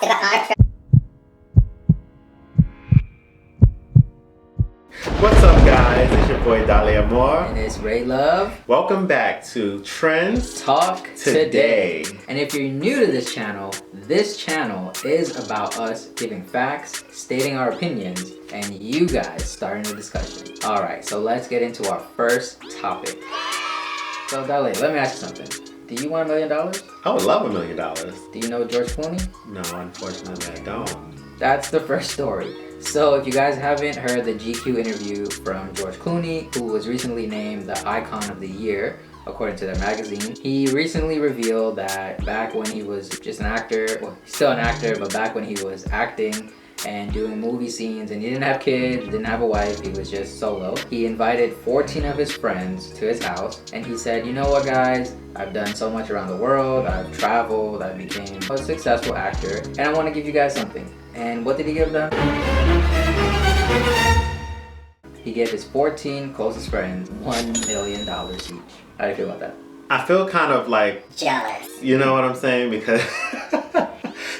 What's up, guys? It's your boy Dali Amor. And it's Ray Love. Welcome back to Trends Talk Today. And if you're new to this channel is about us giving facts, stating our opinions, and you guys starting the discussion. Alright, so let's get into our first topic. So Dali, let me ask you something. Do you want $1 million? I would love $1 million. Do you know George Clooney? No, unfortunately I don't. That's the first story. So if you guys haven't heard the GQ interview from George Clooney, who was recently named the Icon of the Year, according to their magazine, he recently revealed that back when he was just an actor, well, he's still an actor, but back when he was acting and doing movie scenes and he didn't have kids, didn't have a wife, he was just solo. He invited 14 of his friends to his house and he said, you know what guys, I've done so much around the world, I've traveled, I became a successful actor, and I want to give you guys something. And what did he give them? He gave his 14 closest friends $1 million each. How do you feel about that? I feel kind of like jealous. You know what I'm saying? Because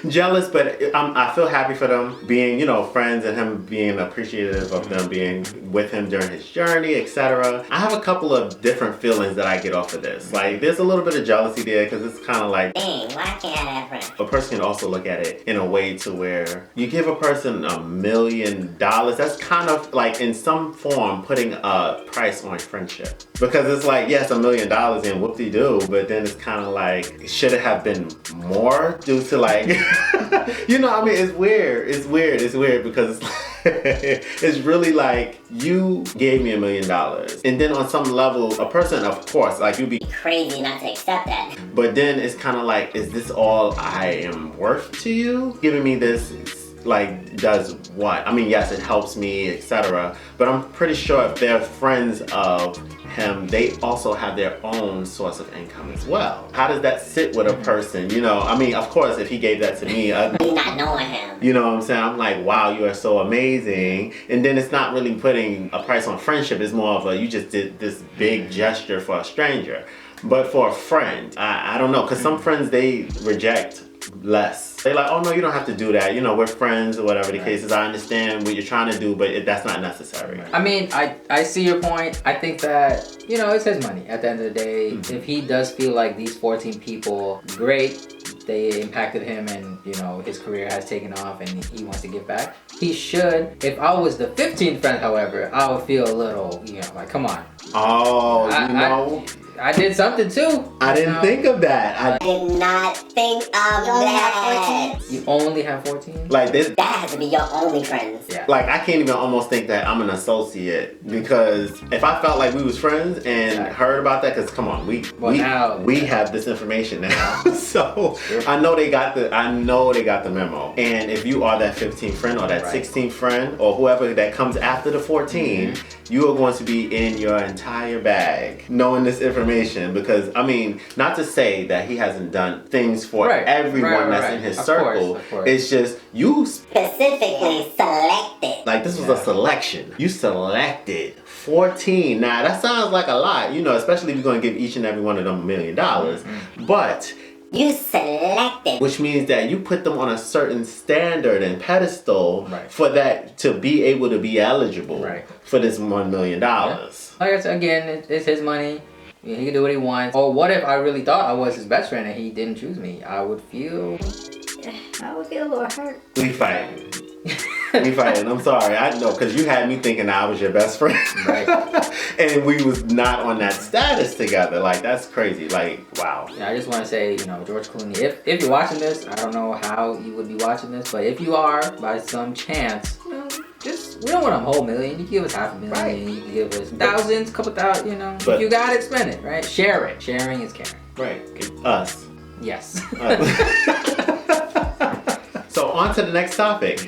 jealous, but I feel happy for them being, you know, friends and him being appreciative of them being with him during his journey, etc. I have a couple of different feelings that I get off of this. Like, there's a little bit of jealousy there because it's kind of like, dang, why can't I have friends? A person can also look at it in a way to where you give a person $1 million. That's kind of like in some form putting a price on friendship. Because it's like, yes, $1 million and whoop-de-doo, but then it's kind of like, should it have been more due to like, you know, I mean, it's weird because it's like, it's really like, you gave me $1 million. And then on some level, a person, of course, like you'd be crazy not to accept that. But then it's kind of like, is this all I am worth to you? Giving me this, like, does what? I mean, yes, it helps me, etc. But I'm pretty sure if they're friends of him, they also have their own source of income as well. How does that sit with a person? You know, I mean, of course, if he gave that to me, me not knowing him. You know what I'm saying? I'm like, wow, you are so amazing. And then it's not really putting a price on friendship. It's more of a, you just did this big gesture for a stranger. But for a friend, I don't know, because some friends, they reject less. They're like, oh no, you don't have to do that. You know, we're friends or whatever the case is. I understand what you're trying to do, but that's not necessary. I mean, I see your point. I think that, you know, it's his money at the end of the day. Mm-hmm. If he does feel like these 14 people, great, they impacted him and, you know, his career has taken off and he wants to give back, he should. If I was the 15th friend, however, I would feel a little, you know, like, come on. Oh, you know. I did something too. I didn't think of that. I did not think of that. You only have 14? Like this. That has to be your only friends. Yeah. Like, I can't even almost think that I'm an associate, because if I felt like we was friends and heard about that, because come on, we have this information now. So I know they got the memo. And if you are that 15th friend or that 16th friend or whoever that comes after the 14, you are going to be in your entire bag knowing this information. Because, I mean, not to say that he hasn't done things for everyone that's in his circle. Of course. It's just you specifically selected. Like, this was a selection. You selected 14. Now, that sounds like a lot, you know, especially if you're going to give each and every one of them $1 million. But you selected. Which means that you put them on a certain standard and pedestal for that to be able to be eligible for this $1 million. Like I said, again, it's his money. He can do what he wants. Or what if I really thought I was his best friend and he didn't choose me? I would feel a little hurt. We fighting. I'm sorry. I know, because you had me thinking I was your best friend. Right. And we was not on that status together. Like, that's crazy. Like, wow. Yeah, I just want to say, you know, George Clooney, if you're watching this, I don't know how you would be watching this, but if you are, by some chance, you know, we don't want a whole million. You can give us $500,000. You can give us thousands, couple thousand, you know. But if you got it, spend it, right? Share it. Sharing is caring. Right. Us. Yes. So on to the next topic.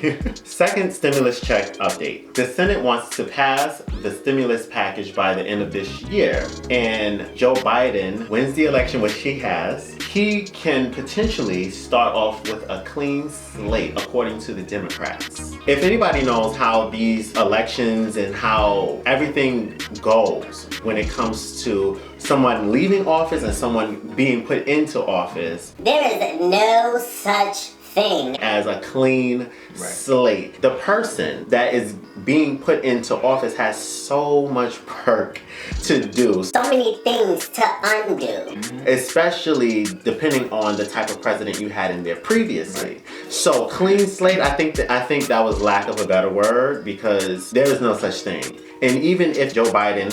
Second stimulus check update. The Senate wants to pass the stimulus package by the end of this year. And Joe Biden wins the election, which he has. He can potentially start off with a clean slate, according to the Democrats. If anybody knows how these elections and how everything goes when it comes to someone leaving office and someone being put into office, there is no such thing as a clean slate. The person that is being put into office has so much work to do. So many things to undo. Especially depending on the type of president you had in there previously. So clean slate, I think that was lack of a better word, because there is no such thing. And even if Joe Biden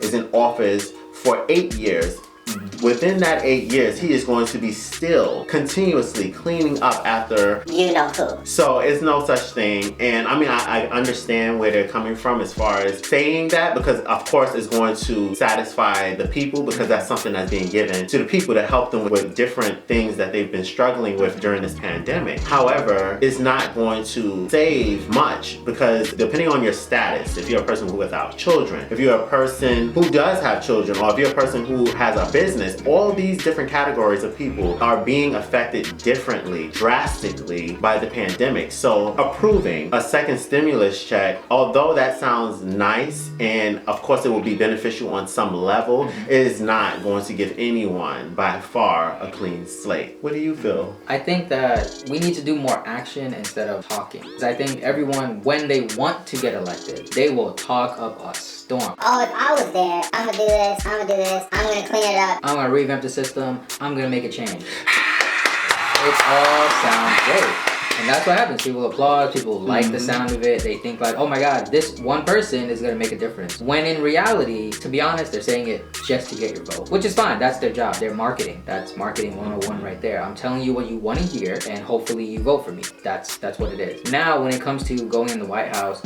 is in office for 8 years, within that 8 years, he is going to be still continuously cleaning up after you know who. So it's no such thing. And I mean, I understand where they're coming from as far as saying that, because of course it's going to satisfy the people, because that's something that's being given to the people to help them with different things that they've been struggling with during this pandemic. However, it's not going to save much, because depending on your status, if you're a person who without children, if you're a person who does have children, or if you're a person who has a business, all these different categories of people are being affected differently, drastically by the pandemic. So approving a second stimulus check, although that sounds nice and of course it will be beneficial on some level, is not going to give anyone by far a clean slate. What do you feel? I think that we need to do more action instead of talking. Because I think everyone, when they want to get elected, they will talk up a storm. Oh, if I was there, I'm gonna do this, I'm gonna do this, I'm gonna clean it up. I'm gonna revamp the system, I'm gonna make a change. It all sounds great. And that's what happens. People applaud, people like the sound of it. They think like, oh my God, this one person is gonna make a difference. When in reality, to be honest, they're saying it just to get your vote, which is fine. That's their job. They're marketing. That's marketing 101 right there. I'm telling you what you want to hear, and hopefully you vote for me. That's what it is. Now, when it comes to going in the White House,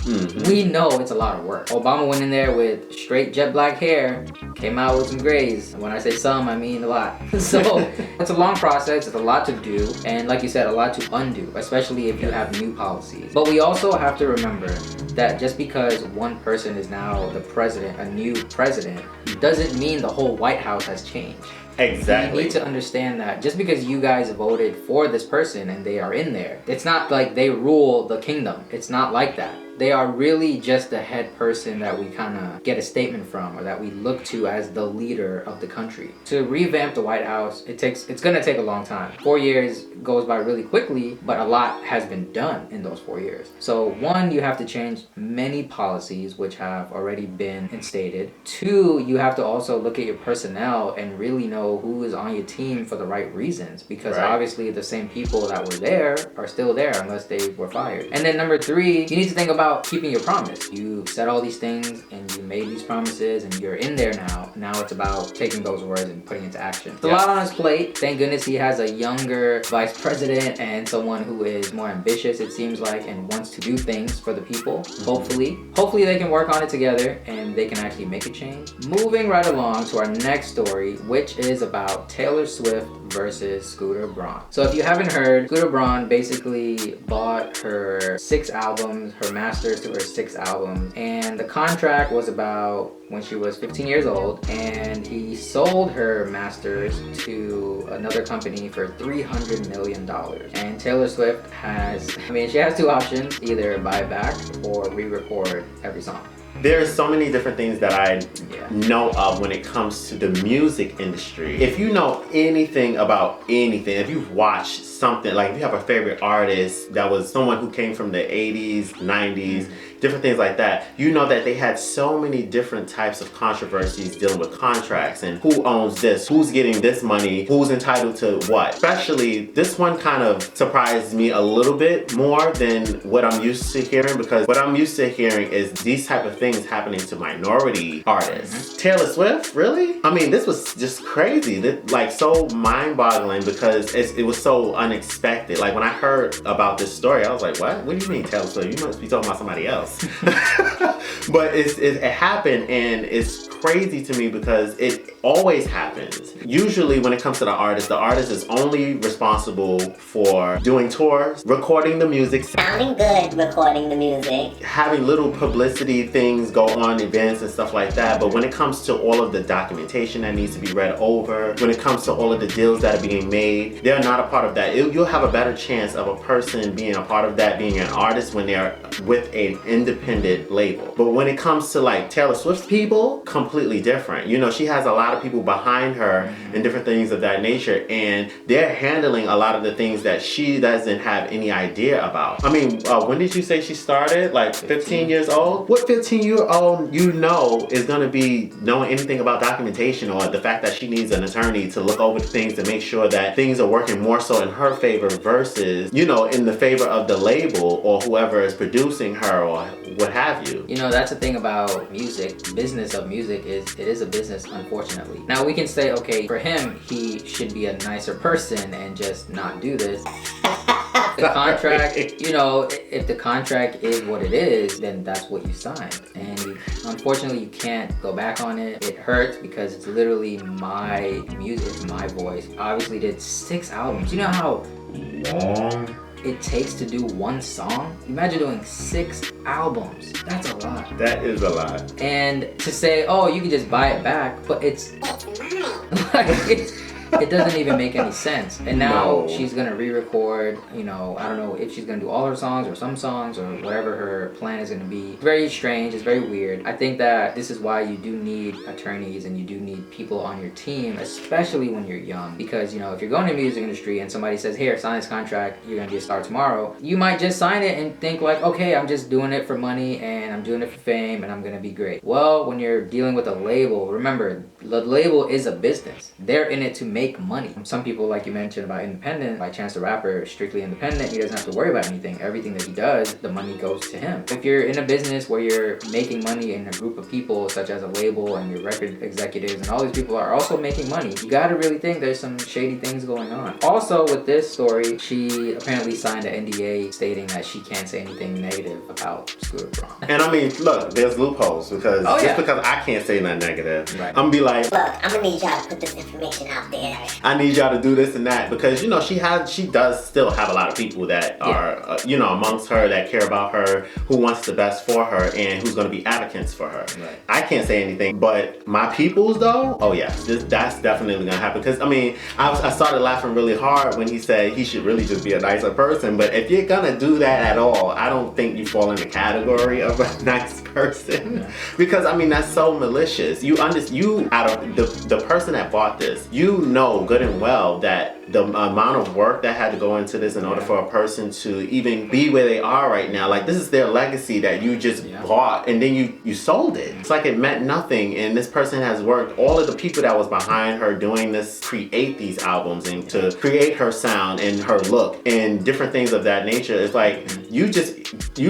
we know it's a lot of work. Obama went in there with straight jet black hair, came out with some grays. And when I say some, I mean a lot. So it's a long process. It's a lot to do, and like you said, a lot to undo, especially if you have new policies. But we also have to remember that just because one person is now the president, a new president, doesn't mean the whole White House has changed. Exactly. You need to understand that just because you guys voted for this person and they are in there, it's not like they rule the kingdom. It's not like that. They are really just the head person that we kind of get a statement from, or that we look to as the leader of the country. To revamp the White House, it's gonna take a long time. 4 years goes by really quickly, but a lot has been done in those 4 years. So one, you have to change many policies which have already been instated. Two, you have to also look at your personnel and really know who is on your team for the right reasons, because obviously the same people that were there are still there unless they were fired. And then number three, you need to think about keeping your promise. You said all these things and you made these promises and you're in there now. Now it's about taking those words and putting it into action. It's a lot on his plate. Thank goodness he has a younger vice president and someone who is more ambitious, it seems like, and wants to do things for the people. Hopefully they can work on it together and they can actually make a change. Moving right along to our next story, which is about Taylor Swift versus Scooter Braun. So if you haven't heard, Scooter Braun basically bought her 6 albums, her masters to her 6 albums, and the contract was about when she was 15 years old, and he sold her masters to another company for $300 million. And Taylor Swift she has 2 options, either buy it back or re-record every song. There's so many different things that I know of when it comes to the music industry. If you know anything about anything, if you've watched something, like if you have a favorite artist that was someone who came from the 80s, 90s, different things like that, you know that they had so many different types of controversies dealing with contracts and who owns this, who's getting this money, who's entitled to what. Especially this one kind of surprised me a little bit more than what I'm used to hearing, because what I'm used to hearing is these type of things happening to minority artists. Taylor Swift, really? I mean, this was just crazy. Like so mind-boggling, because it was so unexpected. Like when I heard about this story, I was like, what? What do you mean Taylor Swift? You must be talking about somebody else. But it happened, and it's crazy to me because it always happens. Usually when it comes to the artist is only responsible for doing tours, recording the music, sounding good, recording the music, having little publicity things go on, events and stuff like that. But when it comes to all of the documentation that needs to be read over, when it comes to all of the deals that are being made, they're not a part of that. You'll have a better chance of a person being a part of that, being an artist, when they're with an independent label. But when it comes to like Taylor Swift's people, completely different. You know, she has a lot lot of people behind her and different things of that nature, and they're handling a lot of the things that she doesn't have any idea about. I mean, when did you say she started? Like 15 years old? What 15-year-old you know is going to be knowing anything about documentation, or the fact that she needs an attorney to look over things to make sure that things are working more so in her favor versus, you know, in the favor of the label or whoever is producing her or what have you. You know, that's the thing about music. Business of music is, it is a business, unfortunately. Now we can say, okay, for him, he should be a nicer person and just not do this. The contract, you know, if the contract is what it is, then that's what you signed. And unfortunately, you can't go back on it. It hurts because it's literally my music, my voice. I obviously did 6 albums. You know how long it takes to do one song? Imagine doing 6 albums. That's a lot. That is a lot. And to say, oh, you can just buy it back, but it's like, it doesn't even make any sense. And now she's gonna re-record, you know, I don't know if she's gonna do all her songs or some songs or whatever her plan is gonna be. It's very strange, it's very weird. I think that this is why you do need attorneys and you do need people on your team, especially when you're young. Because, you know, if you're going to the music industry and somebody says, here, sign this contract, you're gonna get a star tomorrow, you might just sign it and think like, okay, I'm just doing it for money and I'm doing it for fame and I'm gonna be great. Well, when you're dealing with a label, remember, the label is a business. They're in it to make money. Some people, like you mentioned about independent, like Chance the Rapper, is strictly independent. He doesn't have to worry about anything. Everything that he does, the money goes to him. If you're in a business where you're making money in a group of people, such as a label and your record executives and all these people are also making money, you gotta really think there's some shady things going on. Also, with this story, she apparently signed an NDA stating that she can't say anything negative about Scooter Braun. And I mean, look, there's loopholes because just because I can't say nothing negative, right. I'm gonna be like, look, I'm gonna need y'all to put this information out there. I need y'all to do this and that, because, you know, she does still have a lot of people that are, you know, amongst her that care about her, who wants the best for her, and who's gonna be advocates for her. Right. I can't say anything, but my peoples though, oh yeah, that's definitely gonna happen. Because I mean, I started laughing really hard when he said he should really just be a nicer person. But if you're gonna do that at all, I don't think you fall in the category of a nice person. Because I mean, that's so malicious. You out of the person that bought this, you know good and well that the amount of work that had to go into this in order for a person to even be where they are right now. Like, this is their legacy that you just bought and then you sold it. It's like it meant nothing, and this person has worked, all of the people that was behind her doing this, create these albums and to create her sound and her look and different things of that nature. It's like you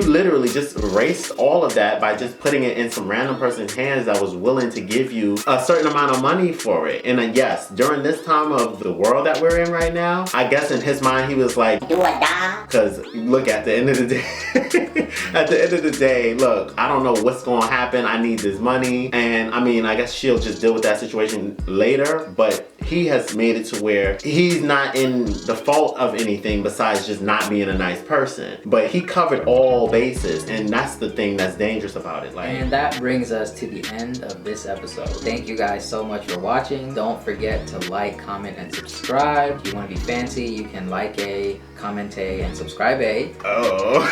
literally just erased all of that by just putting it in some random person's hands that was willing to give you a certain amount of money for it. And yes, during this time of the world that we're in right now, I guess in his mind he was like, do or die. Because look, at the end of the day, look, I don't know what's going to happen. I need this money. And I mean, I guess she'll just deal with that situation later, but he has made it to where he's not in the fault of anything besides just not being a nice person. But he covered all bases, and that's the thing that's dangerous about it. Like, and that brings us to the end of this episode. Thank you guys so much for watching. Don't forget to like, comment, and subscribe. If you want to be fancy, you can like a, comment a, and subscribe a. Oh.